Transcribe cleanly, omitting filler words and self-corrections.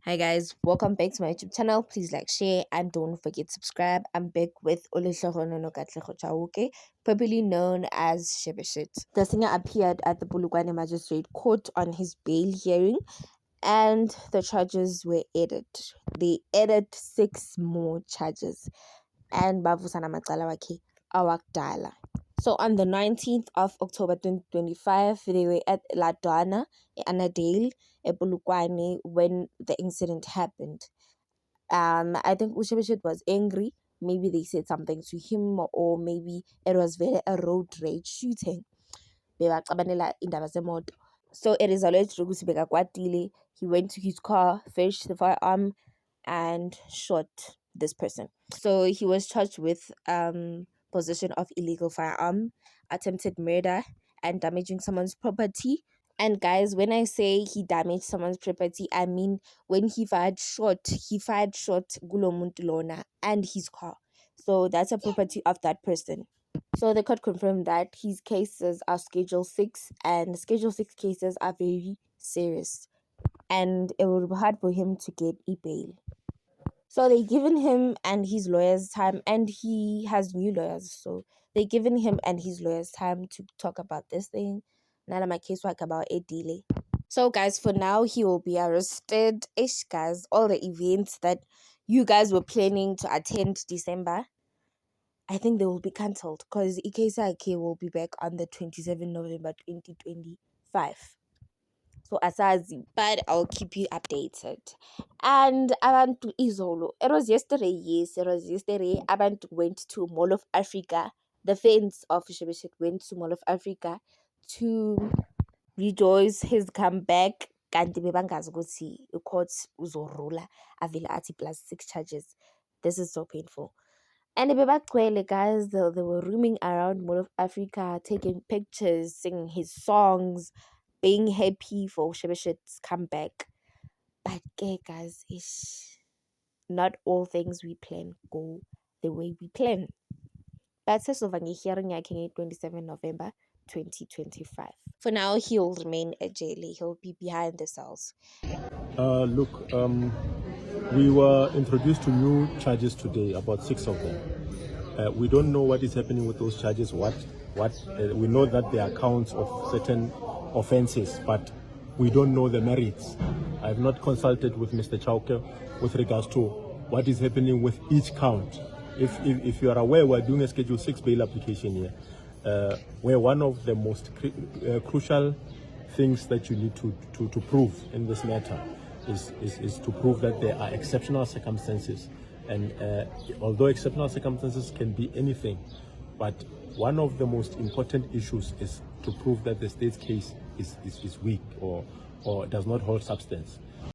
Hi guys, welcome back to my YouTube channel. Please like, share, and don't forget to subscribe. I'm back with Oluhlolo Katlego Chauke, popularly known as Shebeshit. The singer appeared at the Bulugwane Magistrate Court on his bail hearing, and the charges were added. They added 6 more charges, and bavusana macala wakhe awakudala. So on the 19th of October 2025, they were at Ladwana, Annandale, Epulukwane when the incident happened. I think Ushebeshit was angry. Maybe they said something to him, or maybe it was very a road rage shooting. Bebacabanela indaba zemoto. So it is alleged ukuthi bekakwatile. He went to his car, fetched the firearm, and shot this person. So he was charged with possession of illegal firearm, attempted murder, and damaging someone's property. And guys, when I say he damaged someone's property, I mean when he fired shot Gulo Muntulona and his car. So that's a property of that person. So the court confirmed that his cases are Schedule 6, and Schedule 6 cases are very serious, and it will be hard for him to get a bail. So they given him and his lawyers time, and he has new lawyers. So they given him and his lawyers time to talk about this thing. None my case work about a delay. So guys, for now he will be arrested. Ish guys, all the events that you guys were planning to attend December, I think they will be cancelled because Ikesa will be back on the 27th November 2025. So asazi, but I'll keep you updated. And abantu izolo, it was yesterday, yes, it was yesterday. Abantu went to Mall of Africa. The fans of Shebeshit went to Mall of Africa to rejoice his comeback. Kanti bebangazi ukuthi icourt uzorula avele athi plus 6 charges. This is so painful. And bebagcwele, guys, they were roaming around Mall of Africa, taking pictures, singing his songs, being happy for Shebeshit's comeback. But okay, guys, not all things we plan go the way we plan. But Sesovangi hearing I can 27 November 2025. For now, he'll remain a jailer. He'll be behind the cells. Look, we were introduced to new charges today, about 6 of them. We don't know what is happening with those charges. We know that they are counts of certain offenses, but we don't know the merits. I have not consulted with Mr. Chauke with regards to what is happening with each count. If you are aware, we're doing a Schedule 6 bail application here, where one of the most crucial things that you need to prove in this matter is to prove that there are exceptional circumstances. And although exceptional circumstances can be anything, but one of the most important issues is to prove that the state's case is weak or does not hold substance.